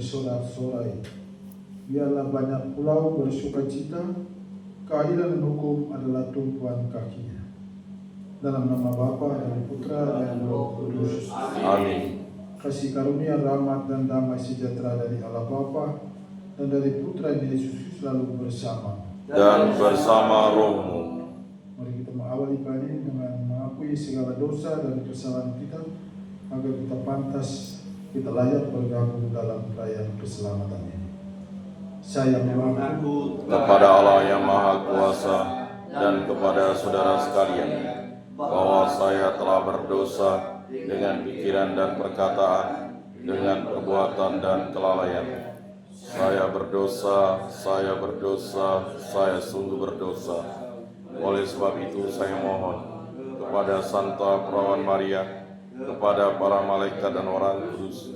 bersorak-sorai. Biarlah banyak pulau bersukacita, keadilan dan hukum adalah tumpuan kakinya. Dalam nama Bapa dan Putra dan Roh Kudus. Amin. Kasih karunia, rahmat dan damai sejahtera dari Allah Bapa dan dari Putra Yesus selalu bersama Dan bersama rohmu. Mari kita mengawali pagi ini dengan mengakui segala dosa dan kesalahan kita, agar kita pantas, kita layak bergabung dalam perayaan keselamatan ini. Saya mengaku Kepada Allah yang Maha Kuasa dan kepada saudara sekalian, bahwa saya telah berdosa dengan pikiran dan perkataan, dengan perbuatan dan kelalaian. Saya berdosa, saya sungguh berdosa. Oleh sebab itu saya mohon kepada Santa Perawan Maria, kepada para malaikat dan orang kudus,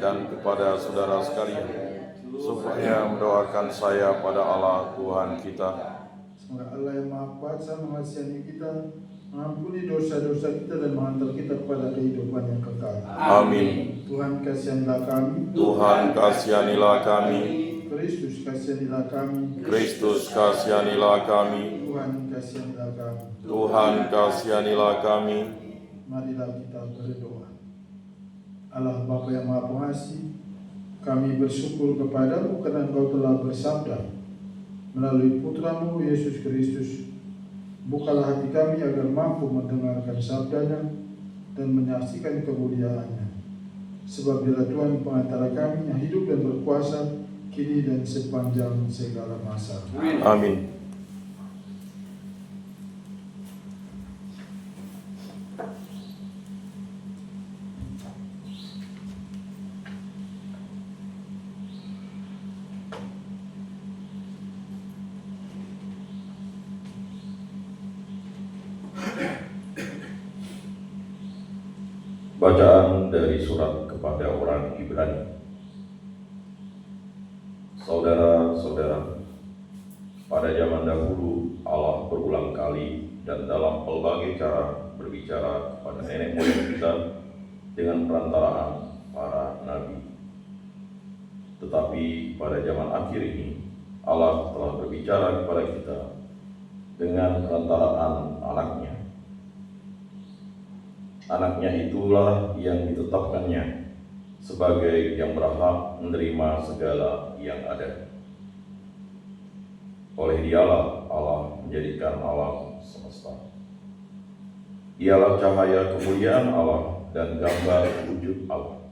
dan kepada saudara sekalian, supaya mendoakan saya pada Allah Tuhan kita. semoga Allah yang Maha Kuasa mengasihani kita, mengampuni dosa-dosa kita dan menghantar kita kepada kehidupan yang kekal. Amin. Tuhan kasihanilah kami. Tuhan kasihanilah kami. Kristus kasihanilah kami. Kristus kasihanilah kami. Tuhan kasihanilah kami. Tuhan kasihanilah kami. Marilah kita berdoa. Allah Bapa yang Maha Pengasih, kami bersyukur kepadamu karena Engkau telah bersabda melalui Putramu Yesus Kristus. Bukalah hati kami agar mampu mendengarkan sabdanya dan menyaksikan kemuliaannya. Sebab Dia Tuhan pengantara kami yang hidup dan berkuasa kini dan sepanjang segala masa. Amin. Bacaan dari surat kepada orang Ibrani. Saudara-saudara, pada zaman dahulu Allah berulang kali dan dalam pelbagai cara berbicara kepada nenek moyang kita dengan perantaraan para nabi. Tetapi pada zaman akhir ini Allah telah berbicara kepada kita dengan perantaraan anaknya. Anaknya itulah yang ditetapkannya sebagai yang berhak menerima segala yang ada. Oleh Dialah Allah menjadikan alam semesta. Dialah cahaya kemuliaan Allah dan gambar wujud Allah.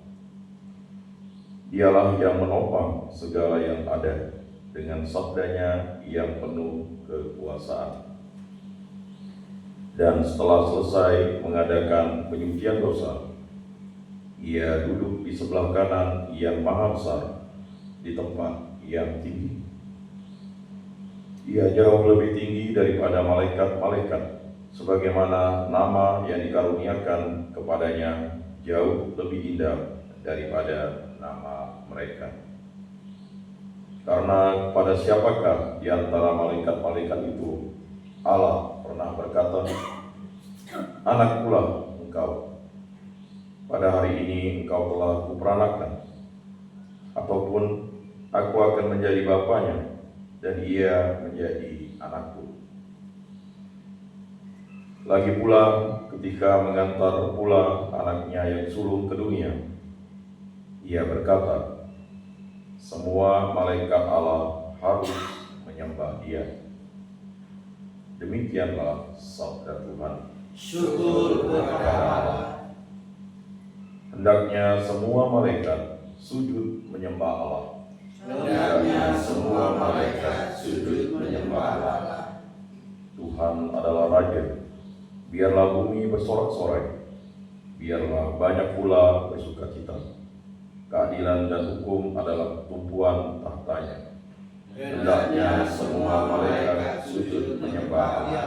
Dialah yang menopang segala yang ada dengan sabdanya yang penuh kekuasaan. Dan setelah selesai mengadakan penyucian dosa, Ia duduk di sebelah kanan yang maha besar di tempat yang tinggi. Ia jauh lebih tinggi daripada malaikat-malaikat, sebagaimana nama yang dikaruniakan kepadanya jauh lebih indah daripada nama mereka. Karena kepada siapakah di antara malaikat-malaikat itu Allah pernah berkata, "Anakkulah engkau, pada hari ini engkau telah kuperanakan," ataupun "Aku akan menjadi bapanya dan ia menjadi anakku." Lagi pula ketika mengantar pula anaknya yang sulung ke dunia, Ia berkata, "Semua malaikat Allah harus menyembah Dia." Demikianlah sabda Tuhan. Syukur kepada Allah. Hendaknya semua malaikat sujud menyembah Allah. Hendaknya semua malaikat sujud menyembah Allah. Tuhan adalah Raja. Biarlah bumi bersorak-sorai. Biarlah banyak pula bersukacita. Keadilan dan hukum adalah tumpuan tahtanya. Hendaknya semua malaikat sujud menyembah Allah.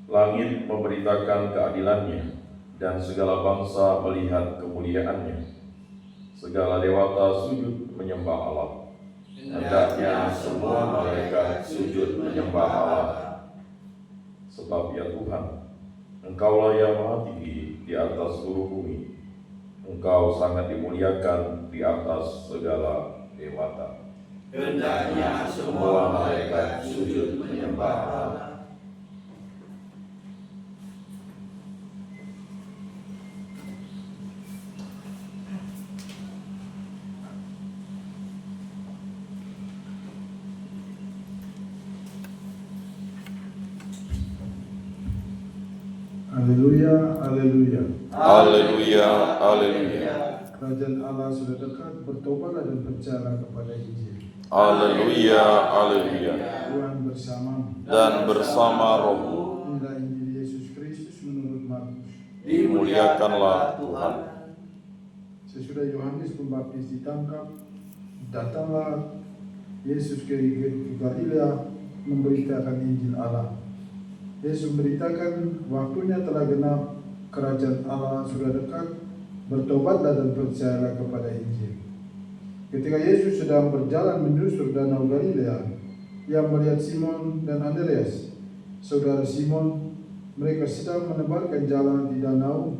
Langit memberitakan keadilannya, dan segala bangsa melihat kemuliaannya. Segala dewata sujud menyembah Allah. Hendaknya semua malaikat sujud menyembah Allah. Sebab ya Tuhan, Engkaulah yang maha tinggi di atas seluruh bumi. Engkau sangat dimuliakan di atas segala dewata. Hendaknya semua malaikat sujud menyembah Allah. Haleluya, haleluya. Haleluya, haleluya. Kerajaan Allah sudah dekat, bertobatlah dan percayalah kepada Injil. Haleluya, haleluya. Tuhan bersamamu. Dan bersama rohmu, Inilah Injil Yesus Kristus menurut Markus. dimuliakanlah Tuhan. Sesudah Yohanes Pembaptis ditangkap, datanglah Yesus ke Galilea memberitakan Injil Allah. Yesus memberitakan waktunya telah genap, kerajaan Allah sudah dekat, bertobatlah dan percayalah kepada Injil. Ketika Yesus sedang berjalan menyusur danau Galilea, ia melihat Simon dan Andreas, saudara Simon. Mereka sedang menebarkan jala di danau,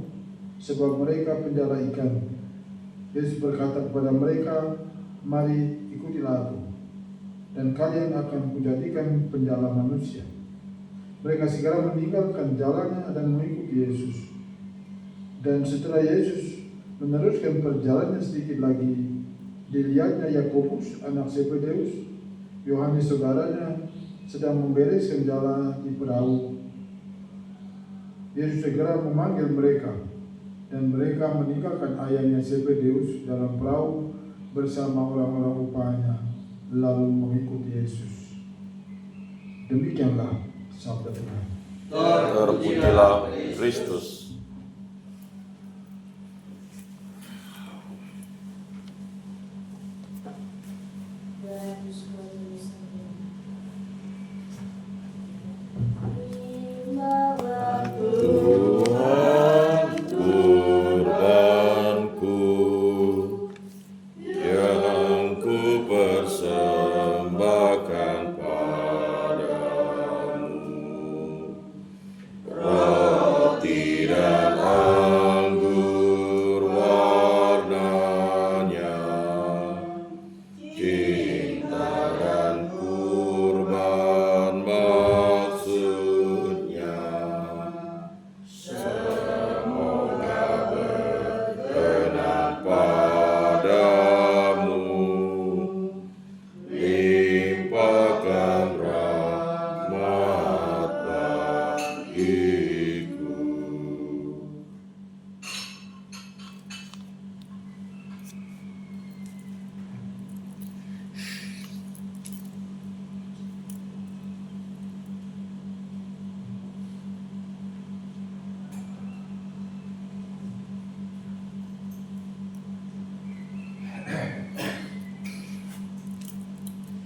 sebab mereka penjala ikan. Yesus berkata kepada mereka, "Mari ikutilah aku, dan kalian akan kujadikan penjala manusia." Mereka segera meninggalkan jalannya dan mengikuti Yesus. Dan setelah Yesus meneruskan perjalanannya sedikit lagi, dilihatnya Yakobus anak Zebedeus, Yohanes saudaranya, sedang membereskan jala di perahu. Yesus segera memanggil mereka, dan mereka meninggalkan ayahnya Zebedeus dalam perahu bersama orang-orang upahnya, lalu mengikuti Yesus. Demikianlah sabda Tuhan. Terpujilah Kristus. Tuhanku kurbanku yang ku persembahkan padamu, roti dan anggur warnanya, cinta dan kurban maksudnya, semoga berkenan padamu, limpahkan rahmat bagiku.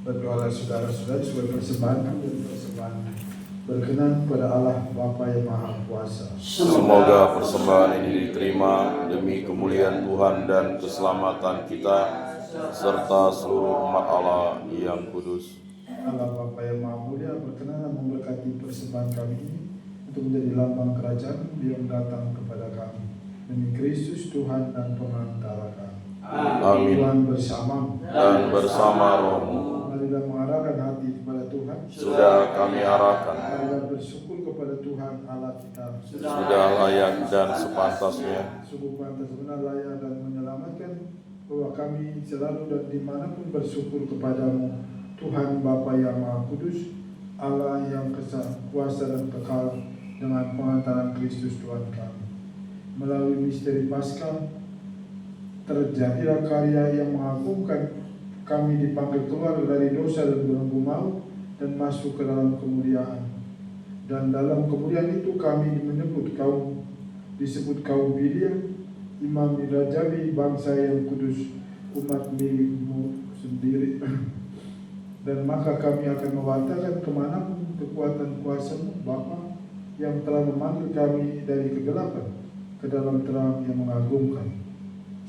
Berdoalah saudara-saudara supaya persembahan dan persembahan berkenan kepada Allah Bapa yang Maha Kuasa. Semoga persembahan ini diterima demi kemuliaan Tuhan dan keselamatan kita, serta seluruh umat Allah yang kudus. Allah Bapa yang Maha Mulia berkenan memberkati persembahan kami ini untuk menjadi lambang kerajaan yang datang kepada kami. Demi Kristus Tuhan dan pengantara kami. Amin. Tuhan bersamamu. Dan bersama rohmu, Marilah mengarahkan hati kepada Tuhan. sudah kami arahkan, Marilah bersyukur kepada Tuhan Allah kita. sudah layak dan sepantasnya. Sungguh pantas, benar, layak dan menyelamatkan bahwa kami selalu dan dimanapun bersyukur kepadamu, Tuhan Bapa yang Maha Kudus, Allah yang kuasa dan kekal, dengan pengantaran Kristus Tuhan kami. Melalui misteri Paskah, terjadilah karya yang mengagumkan. Kami dipanggil keluar dari dosa dan belenggu maut dan masuk ke dalam kemuliaan. Dan dalam kemuliaan itu kami disebut kaum pilihan, imam dirajali, bangsa yang kudus, umat milikmu sendiri. Dan maka kami akan mewartakan kemanapun kekuatan kuasa-Mu, Bapa, yang telah memanggil kami dari kegelapan ke dalam terang yang mengagumkan.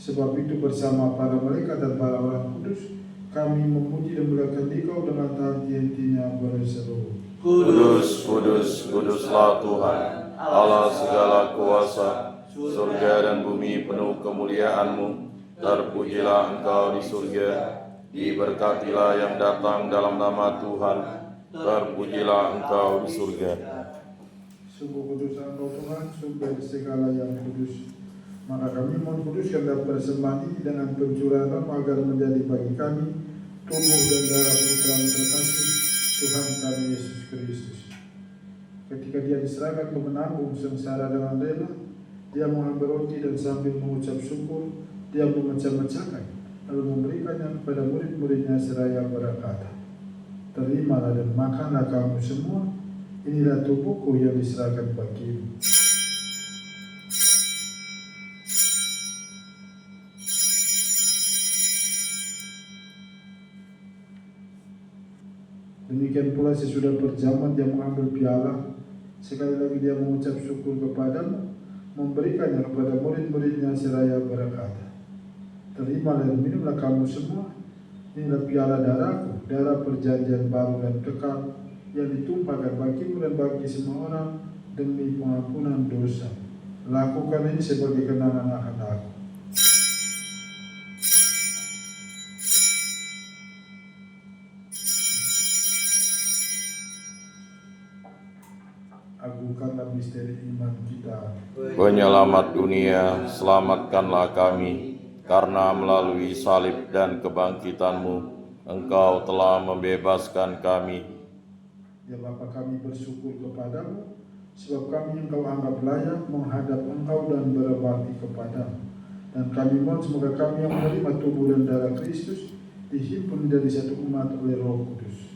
Sebab itu bersama para malaikat dan para orang kudus, kami memuji dan memuliakan Dikau dengan henti-hentinya berseru. Kudus, kudus, kuduslah Tuhan, Allah segala kuasa, surga dan bumi penuh kemuliaan-Mu. Terpujilah Engkau di surga, diberkatilah yang datang dalam nama Tuhan. Terpujilah Engkau di surga. Sungguh kudus Engkau Tuhan, sumber segala yang kudus. Maka kami mohon kuduskan persembahan ini dengan pencurahan Roh agar menjadi bagi kami tubuh dan darah Putra-Mu terkasih, Tuhan kami Yesus Kristus. Ketika Dia diserahkan ke menanggung sengsara dengan rela, Dia mengambil roti dan sambil mengucap syukur, Dia memecah-mecahkan, lalu memberikannya kepada murid-muridnya seraya berkata, "Terimalah dan makanlah kamu semua, inilah tubuhku yang diserahkan bagimu." Demikian pula sesudah berjamuan Dia mengambil piala, sekali lagi Dia mengucap syukur kepadamu, memberikannya kepada murid-muridnya seraya berkata, "Terimalah dan minumlah kamu semua, inilah piala darahku, darah perjanjian baru dan kekal, yang ditumpahkan bagimu dan bagi semua orang demi pengampunan dosa. Lakukan ini sebagai kenangan akan Aku." Agungkanlah misteri iman kita. Penyelamat dunia, selamatkanlah kami, karena melalui salib dan kebangkitan-Mu, Engkau telah membebaskan kami. Ya Bapa, kami bersyukur kepadamu, sebab kami Engkau anggap layak menghadap Engkau dan berbakti kepadamu. Dan kami mohon semoga kami yang menerima tubuh dan darah Kristus dihimpun menjadi satu umat oleh Roh Kudus.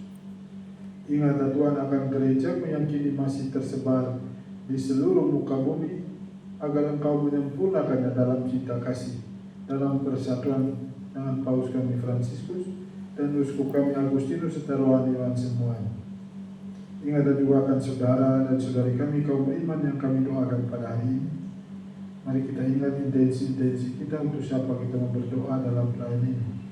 Ingatlah Tuhan akan gereja-Mu yang kini masih tersebar di seluruh muka bumi, agar Engkau menyempurnakannya dalam cinta kasih, dalam persatuan dengan Paus kami Fransiskus dan Uskup kami Agustinus serta rohaniwan semuanya. Ingatlah juga akan saudara dan saudari kami kaum beriman yang kami doakan pada hari ini. Mari kita ingat intensi-intensi kita untuk siapa kita mau berdoa dalam pelayanan ini.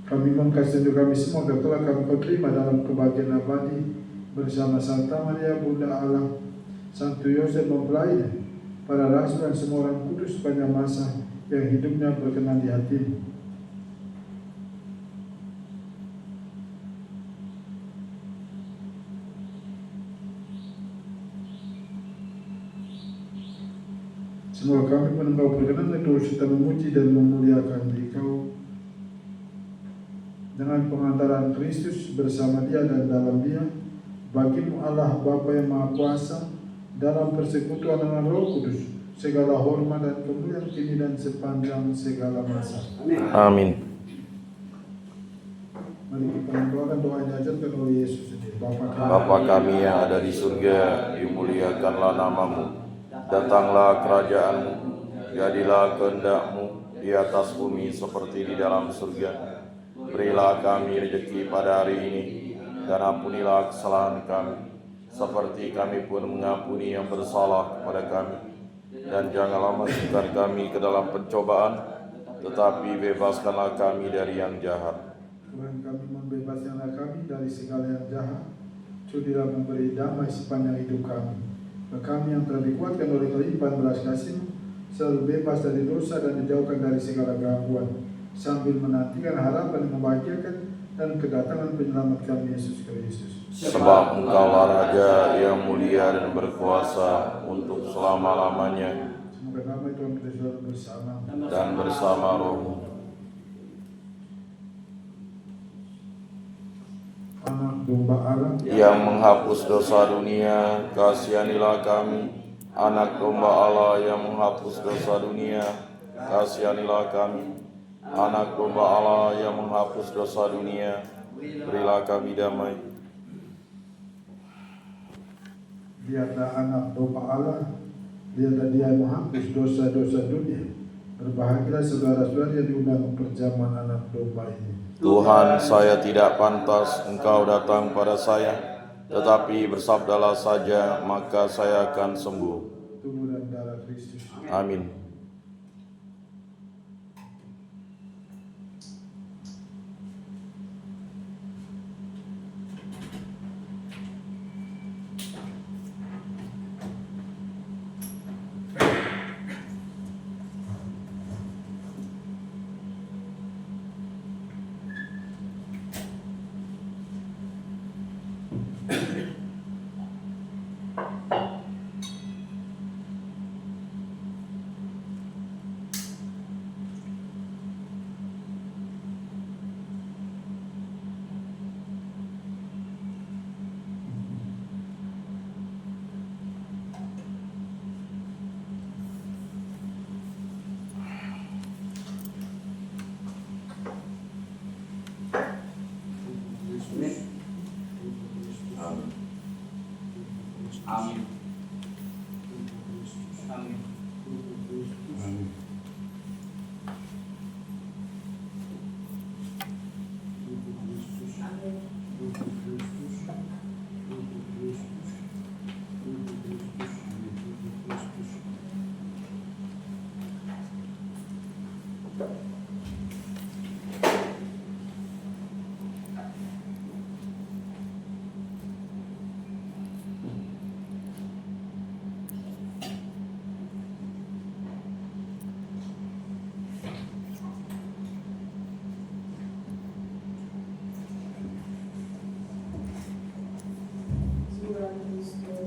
Kami mengasihi kami semua agar telah kami terima dalam kebahagiaan abadi bersama Santa Maria Bunda Allah, Santo Yosef mempelainya, para rasul dan semua orang kudus sepanjang masa yang hidupnya berkenan di hati-Mu. Semoga kami pun Engkau berkenan terus serta memuji dan memuliakan Engkau dengan pengantaran Kristus bersama Dia dan dalam Dia, bagi-Mu Allah Bapa yang Maha Kuasa, dalam persekutuan dengan Roh Kudus, segala hormat dan kemuliaan kini dan sepanjang segala masa. Amin. Mari kita mendoakan doa yang diajarkan oleh Yesus sendiri. Bapa kami yang ada di surga, dimuliakanlah nama-Mu. Datanglah kerajaan-Mu, jadilah kehendak-Mu di atas bumi seperti di dalam surga. Berilah kami rezeki pada hari ini, dan ampunilah kesalahan kami, seperti kami pun mengampuni yang bersalah kepada kami. Dan janganlah masukkan kami ke dalam pencobaan, tetapi bebaskanlah kami dari yang jahat. Tuhan, kami membebaskanlah kami dari segala yang jahat. Sudilah memberi damai sepanjang hidup kami. Kami yang telah dikuatkan oleh kelimpahan belas kasih-Mu, selalu bebas dari dosa dan dijauhkan dari segala gangguan, sambil menantikan harapan yang membahagiakan dan kedatangan penyelamat kami Yesus Kristus. Sebab Engkaulah Raja yang mulia dan berkuasa untuk selama-lamanya. Semoga damai Tuhan kita selalu bersama Dan bersama Roh-Mu. Anak domba Allah Yang menghapus dosa dunia, kasihanilah kami. Anak domba Allah yang menghapus dosa dunia, kasihanilah kami. Anak domba Allah yang menghapus dosa dunia, berilah kami damai. Lihatlah anak domba Allah, lihatlah Dia menghapus dosa-dosa dunia. Berbahagialah saudara-saudara yang diundang perjamuan anak domba ini. Tuhan, saya tidak pantas Engkau datang pada saya, tetapi bersabdalah saja, maka saya akan sembuh. Tubuh dan darah Kristus. Amin.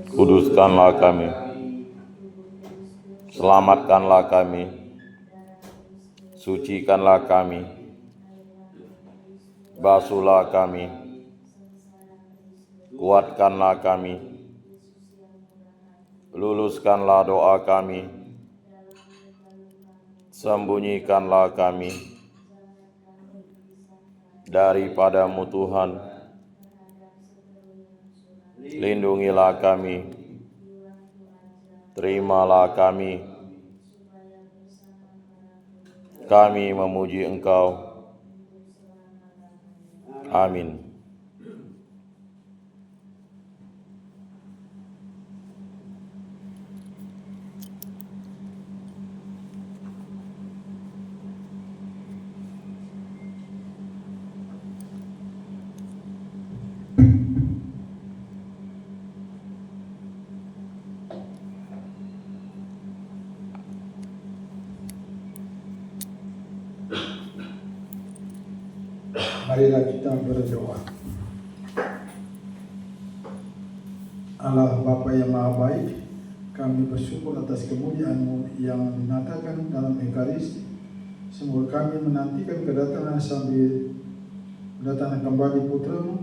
Kuduskanlah kami, selamatkanlah kami, sucikanlah kami, basuhlah kami, kuatkanlah kami, luluskanlah doa kami, sembunyikanlah kami daripadamu Tuhan, lindungilah kami, terimalah kami memuji Engkau. Amin. Marilah kita berdoa. Allah Bapa yang Maha Baik, kami bersyukur atas kemuliaan-Mu yang dinyatakan dalam Ekaristi. Semoga kami menantikan kedatangan sambil kedatangan kembali Putra-Mu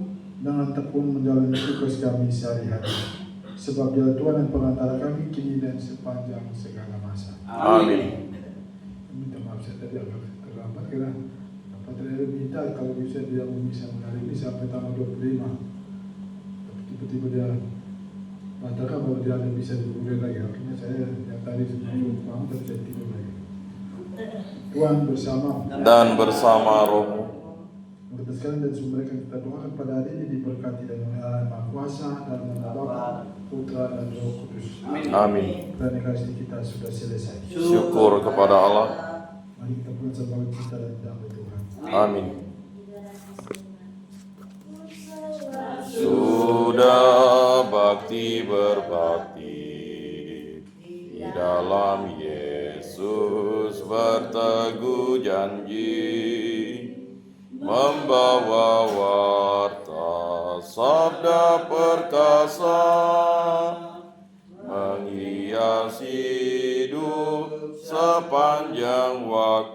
dengan tekun menjalani tugas kami sehari-hari. Sebab Dia Tuhan dan pengantara kami kini dan sepanjang segala masa. Amin. Minta maaf saya tadi agak terlambat kira. Padahal minta kalau bisa dia bisa hari ini sampai tanggal 25. Tapi tiba-tiba dia mengatakan bahwa dia tidak bisa dibunuh lagi. Akhirnya saya yang tadi sebelum bangun tapi saya tidur lagi. Tuhan bersama Dan bersama rohmu. Murid sekalian dan sumber yang kita doakan pada hari ini diberkati dan oleh Allah yang Maha Kuasa dan nama Bapa, Putra dan Roh Kudus. Amin. Dan Ekaristi kita sudah selesai. Syukur kepada Allah. Mari kita pulang sebagai kita dan damai Tuhan. Amin. Sudah bakti berbakti di dalam Yesus berteguh janji, membawa warta sabda perkasa, menghiasi hidup sepanjang waktu.